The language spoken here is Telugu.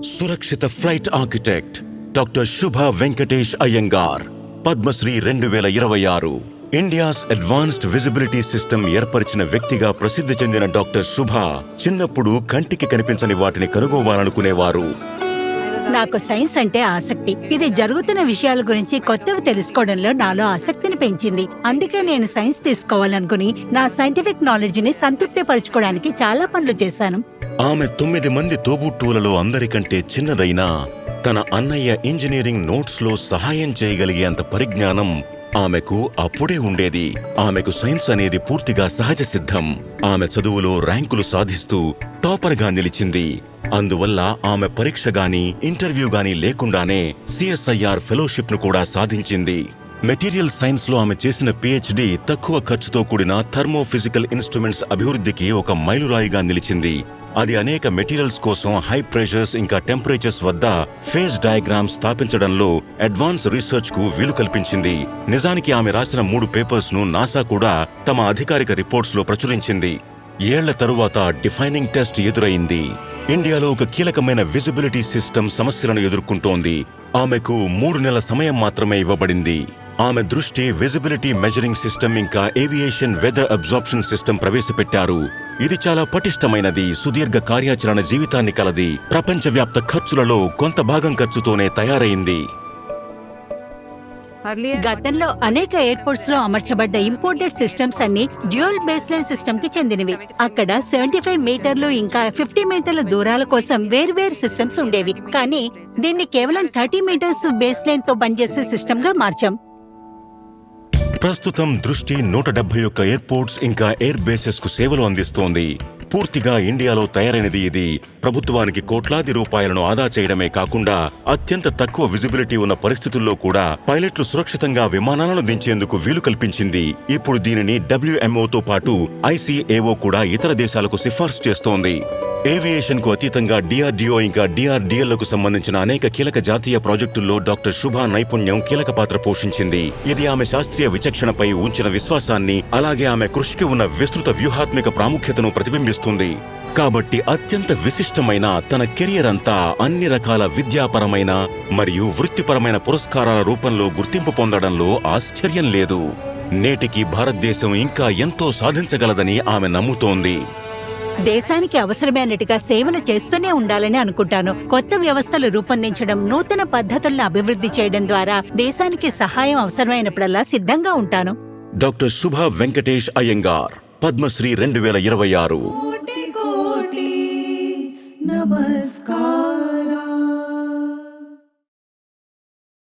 సురక్షిత flight architect doctor Shubha Venkatesh Iyengar, Padmashri 2026. India's advanced visibility system ఏర్పరిచిన వ్యక్తిగా ప్రసిద్ధి చెందిన డాక్టర్ శుభ చిన్నప్పుడు కంటికి కనిపించని వాటిని కనుగోవాలనుకునేవారు. నాకు సైన్స్ అంటే ఆసక్తి. ఇది జరుగుతున్న విషయాల గురించి కొత్తవి తెలుసుకోవడంలో నాలో ఆసక్తిని పెంచింది. అందుకే నేను సైన్స్ తీసుకోవాలనుకుని నా సైంటిఫిక్ నాలెడ్జ్ ని సంతృప్తి పరచుకోవడానికి చాలా పనులు చేశాను. ఆమె 9 మంది తోబుట్టువులలో అందరికంటే చిన్నదైనా తన అన్నయ్య ఇంజనీరింగ్ నోట్స్ లో సహాయం చేయగలిగేంత పరిజ్ఞానం ఆమెకు అప్పుడే ఉండేది. ఆమెకు సైన్స్ అనేది పూర్తిగా సహజ సిద్ధం. ఆమె చదువులో ర్యాంకులు సాధిస్తూ టాపర్ గా నిలిచింది. అందువల్ల ఆమె పరీక్ష గాని ఇంటర్వ్యూ గాని లేకుండానే సిఎస్ఐఆర్ ఫెలోషిప్ ను కూడా సాధించింది. మెటీరియల్ సైన్స్ లో ఆమె చేసిన పిహెచ్డి తక్కువ ఖర్చుతో కూడిన థర్మోఫిజికల్ ఇన్స్ట్రుమెంట్స్ అభివృద్ధికి ఒక మైలురాయిగా నిలిచింది. అది అనేక మెటీరియల్స్ కోసం హై ప్రెషర్స్ ఇంకా టెంపరేచర్స్ వద్ద ఫేజ్ డయాగ్రామ్స్ స్థాపించడంలో అడ్వాన్స్ రీసెర్చ్ కు వీలు కల్పించింది. నిజానికి ఆమె రాసిన 3 పేపర్స్ ను నాసా కూడా తమ అధికారిక రిపోర్ట్స్ లో ప్రచురించింది. ఏళ్ల తరువాత డిఫైనింగ్ టెస్ట్ ఎదురైంది. ఇండియాలో ఒక కీలకమైన విజిబిలిటీ సిస్టమ్ సమస్యలను ఎదుర్కొంటోంది. ఆమెకు 3 నెలల సమయం మాత్రమే ఇవ్వబడింది. ఆమె దృష్టి విజిబిలిటీ మెజరింగ్ సిస్టమ్ ఇంకా ఏవియేషన్ వెదర్ అబ్జార్ప్షన్ సిస్టమ్ ప్రవేశపెట్టారు. ఇది చాలా పటిష్టమైనది, సుదీర్ఘ కార్యాచరణ జీవితాన్ని కలది. ప్రపంచవ్యాప్త ఖర్చులలో కొంత భాగం ఖర్చుతోనే తయారైంది. గతంలో అనేక ఎయిర్పోర్ట్స్ లో అమర్చబడ్డ ఇంపోర్టెడ్ సిస్టమ్స్ అన్ని డ్యూయల్ బేస్లైన్ సిస్టమ్ కి చెందినవి. అక్కడ 75 మీటర్లు ఇంకా 50 మీటర్ల దూరాల కోసం వేర్వేరు సిస్టమ్స్ ఉండేవి. కానీ దీన్ని కేవలం 30 మీటర్స్ బేస్లైన్ తో పనిచేసే సిస్టమ్ గా మార్చాం. ప్రస్తుతం దృష్టి 171 ఎయిర్పోర్ట్స్ ఇంకా ఎయిర్ బేసెస్ కు సేవలు అందిస్తోంది. పూర్తిగా ఇండియాలో తయారైనది. ఇది ప్రభుత్వానికి కోట్లాది రూపాయలను ఆదా చేయడమే కాకుండా అత్యంత తక్కువ విజిబిలిటీ ఉన్న పరిస్థితుల్లో కూడా పైలట్లు సురక్షితంగా విమానాలను దించేందుకు వీలు కల్పించింది. ఇప్పుడు దీనిని WMOతో పాటు ICAO కూడా ఇతర దేశాలకు సిఫార్సు చేస్తోంది. ఏవియేషన్ కు అతీతంగా DRDO ఇంకా DRDLకు సంబంధించిన అనేక కీలక జాతీయ ప్రాజెక్టుల్లో డాక్టర్ శుభ నైపుణ్యం కీలక పాత్ర పోషించింది. ఇది ఆమె శాస్త్రీయ విచక్షణపై ఉంచిన విశ్వాసాన్ని, అలాగే ఆమె కృషికి ఉన్న విస్తృత వ్యూహాత్మక ప్రాముఖ్యతను ప్రతిబింబిస్తుంది. కాబట్టి అత్యంత విశిష్టమైన తన కెరియర్ అంతా అన్ని రకాల విద్యాపరమైన మరియు వృత్తిపరమైన పురస్కారాల రూపంలో గుర్తింపు పొందడంలో ఆశ్చర్యం లేదు. నేటికి భారతదేశం ఇంకా ఎంతో సాధించగలదని ఆమె నమ్ముతోంది. దేశానికి అవసరమైనట్టుగా సేవలు చేస్తూనే ఉండాలని అనుకుంటాను. కొత్త వ్యవస్థలు రూపొందించడం, నూతన పద్ధతులను అభివృద్ధి చేయడం ద్వారా దేశానికి సహాయం అవసరమైనప్పుడల్లా సిద్ధంగా ఉంటాను. డాక్టర్ శుభ వెంకటేష్ అయ్యంగార్, పద్మశ్రీ 2026. కోటి కోటి నమస్కారా.